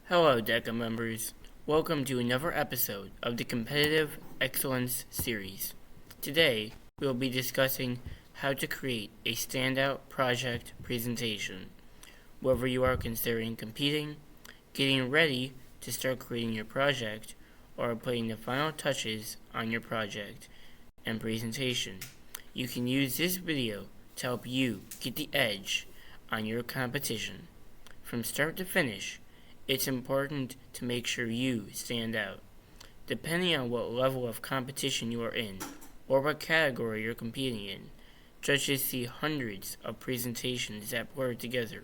Hello, DECA members. Welcome to another episode of the Competitive Excellence Series. Today, we will be discussing how to create a standout project presentation. Whether you are considering competing, getting ready to start creating your project, or putting the final touches on your project and presentation, you can use this video to help you get the edge on your competition. From start to finish, it's important to make sure you stand out. Depending on what level of competition you are in, or what category you're competing in, judges see hundreds of presentations that blur together.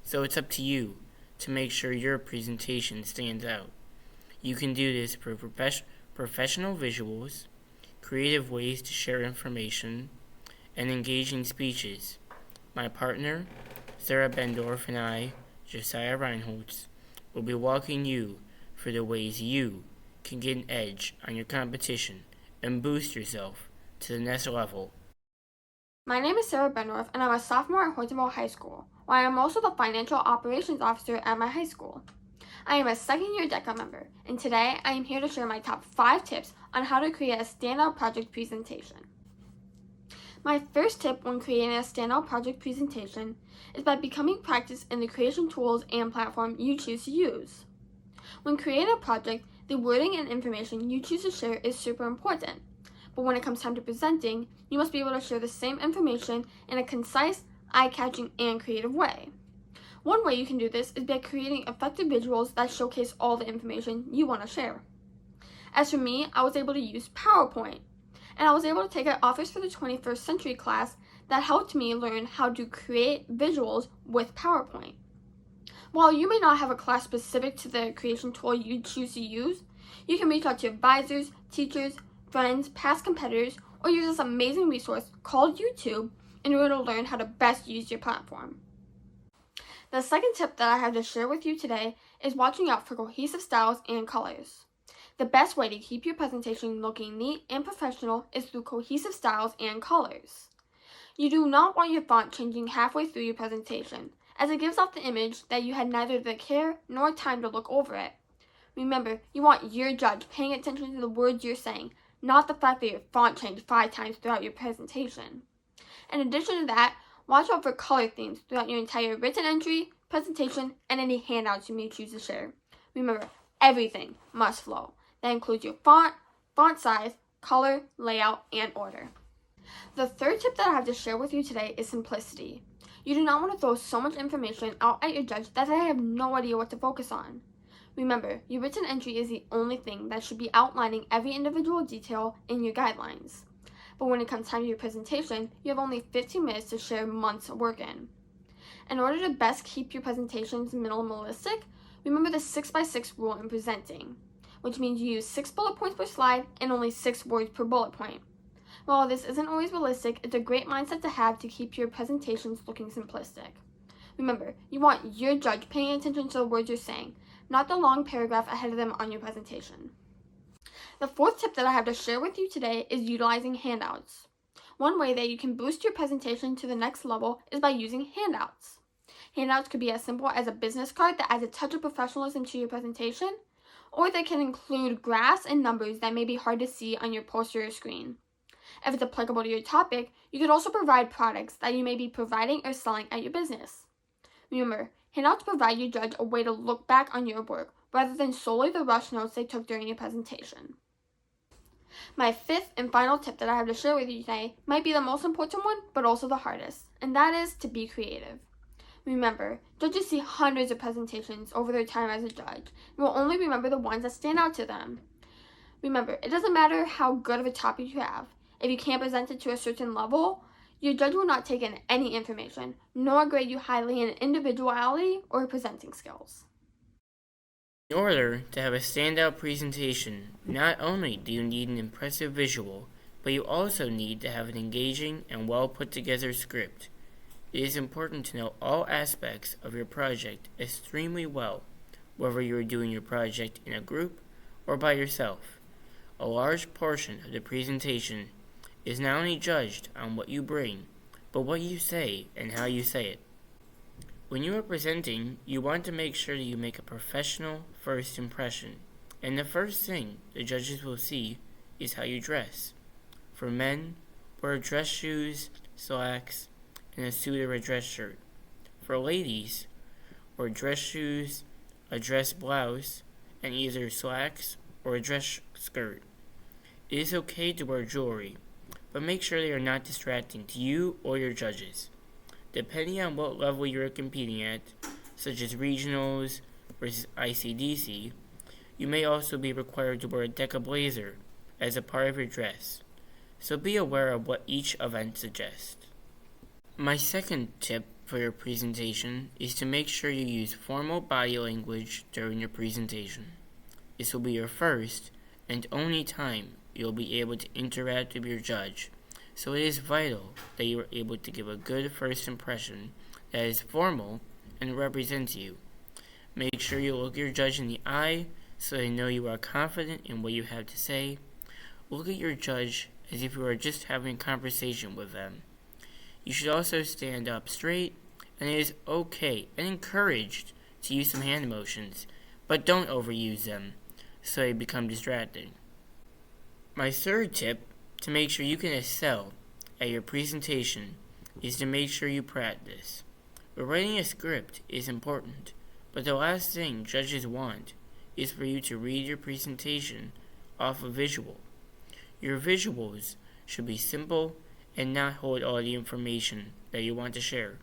So it's up to you to make sure your presentation stands out. You can do this through professional visuals, creative ways to share information, and engaging speeches. My partner, Sarah Bendorf, and I, Josiah Reinholtz, will be walking you through the ways you can get an edge on your competition and boost yourself to the next level. My name is Sarah Bendorf, and I'm a sophomore at Hortonville High School, where I am also the Financial Operations Officer at my high school. I am a second-year DECA member, and today I am here to share my top 5 tips on how to create a standout project presentation. My first tip when creating a standout project presentation is by becoming practiced in the creation tools and platform you choose to use. When creating a project, the wording and information you choose to share is super important, but when it comes time to presenting, you must be able to share the same information in a concise, eye-catching, and creative way. One way you can do this is by creating effective visuals that showcase all the information you want to share. As for me, I was able to use PowerPoint, and I was able to take an Office for the 21st Century class that helped me learn how to create visuals with PowerPoint. While you may not have a class specific to the creation tool you choose to use, you can reach out to advisors, teachers, friends, past competitors, or use this amazing resource called YouTube in order to learn how to best use your platform. The second tip that I have to share with you today is watching out for cohesive styles and colors. The best way to keep your presentation looking neat and professional is through cohesive styles and colors. You do not want your font changing halfway through your presentation, as it gives off the image that you had neither the care nor time to look over it. Remember, you want your judge paying attention to the words you're saying, not the fact that your font changed 5 times throughout your presentation. In addition to that, watch out for color themes throughout your entire written entry, presentation, and any handouts you may choose to share. Remember, everything must flow. That includes your font size, color, layout, and order. The third tip that I have to share with you today is simplicity. You do not want to throw so much information out at your judge that they have no idea what to focus on. Remember, your written entry is the only thing that should be outlining every individual detail in your guidelines. But when it comes time to your presentation, you have only 15 minutes to share months of work in. In order to best keep your presentations minimalistic, remember the 6x6 rule in presenting, which means you use 6 bullet points per slide and only 6 words per bullet point. While this isn't always realistic, it's a great mindset to have to keep your presentations looking simplistic. Remember, you want your judge paying attention to the words you're saying, not the long paragraph ahead of them on your presentation. The fourth tip that I have to share with you today is utilizing handouts. One way that you can boost your presentation to the next level is by using handouts. Handouts could be as simple as a business card that adds a touch of professionalism to your presentation, or they can include graphs and numbers that may be hard to see on your poster or screen. If it's applicable to your topic, you could also provide products that you may be providing or selling at your business. Remember, handouts provide your judge a way to look back on your work rather than solely the rush notes they took during your presentation. My fifth and final tip that I have to share with you today might be the most important one, but also the hardest, and that is to be creative. Remember, judges see hundreds of presentations over their time as a judge and will only remember the ones that stand out to them. Remember, it doesn't matter how good of a topic you have. If you can't present it to a certain level, your judge will not take in any information, nor grade you highly in individuality or presenting skills. In order to have a standout presentation, not only do you need an impressive visual, but you also need to have an engaging and well put together script. It is important to know all aspects of your project extremely well, whether you are doing your project in a group or by yourself. A large portion of the presentation is not only judged on what you bring, but what you say and how you say it. When you are presenting, you want to make sure that you make a professional first impression, and the first thing the judges will see is how you dress. For men, wear dress shoes, slacks, and a suit or a dress shirt. For ladies, wear dress shoes, a dress blouse, and either slacks or a dress skirt. It is okay to wear jewelry, but make sure they are not distracting to you or your judges. Depending on what level you are competing at, such as regionals versus ICDC, you may also be required to wear a deca blazer as a part of your dress, so be aware of what each event suggests. My second tip for your presentation is to make sure you use formal body language during your presentation. This will be your first and only time you'll be able to interact with your judge, so it is vital that you are able to give a good first impression that is formal and represents you. Make sure you look your judge in the eye so they know you are confident in what you have to say. Look at your judge as if you are just having a conversation with them. You should also stand up straight, and it is okay and encouraged to use some hand motions, but don't overuse them so they become distracting. My third tip to make sure you can excel at your presentation is to make sure you practice. Writing a script is important, but the last thing judges want is for you to read your presentation off a visual. Your visuals should be simple and not hold all the information that you want to share.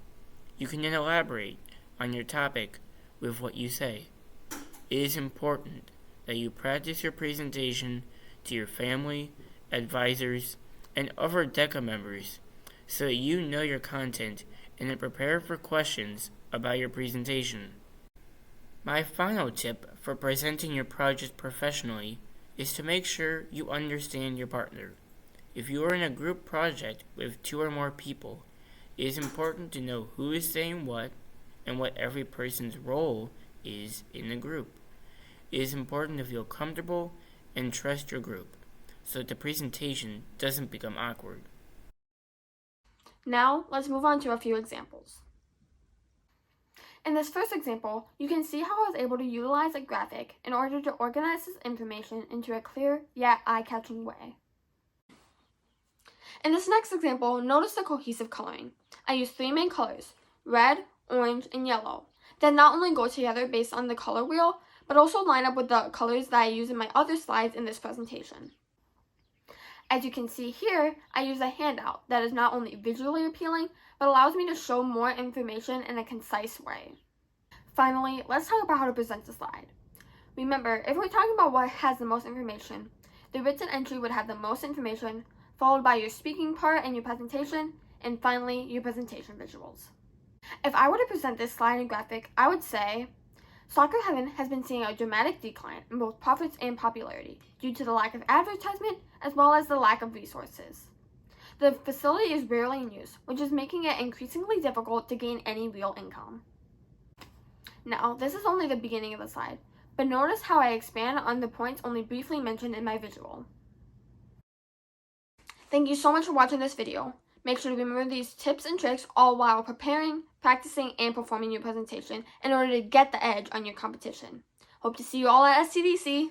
You can then elaborate on your topic with what you say. It is important that you practice your presentation to your family, advisors, and other DECA members so that you know your content and are prepared for questions about your presentation. My final tip for presenting your project professionally is to make sure you understand your partner. If you are in a group project with 2 or more people, it is important to know who is saying what and what every person's role is in the group. It is important to feel comfortable and trust your group so that the presentation doesn't become awkward. Now, let's move on to a few examples. In this first example, you can see how I was able to utilize a graphic in order to organize this information into a clear yet eye-catching way. In this next example, notice the cohesive coloring. I used 3 main colors, red, orange, and yellow, that not only go together based on the color wheel, but also line up with the colors that I use in my other slides in this presentation. As you can see here, I use a handout that is not only visually appealing, but allows me to show more information in a concise way. Finally, let's talk about how to present the slide. Remember, if we're talking about what has the most information, the written entry would have the most information, followed by your speaking part and your presentation, and finally, your presentation visuals. If I were to present this slide and graphic, I would say, Soccer Heaven has been seeing a dramatic decline in both profits and popularity due to the lack of advertisement as well as the lack of resources. The facility is rarely in use, which is making it increasingly difficult to gain any real income. Now, this is only the beginning of the slide, but notice how I expand on the points only briefly mentioned in my visual. Thank you so much for watching this video. Make sure to remember these tips and tricks all while preparing, practicing, and performing your presentation in order to get the edge on your competition. Hope to see you all at STDC.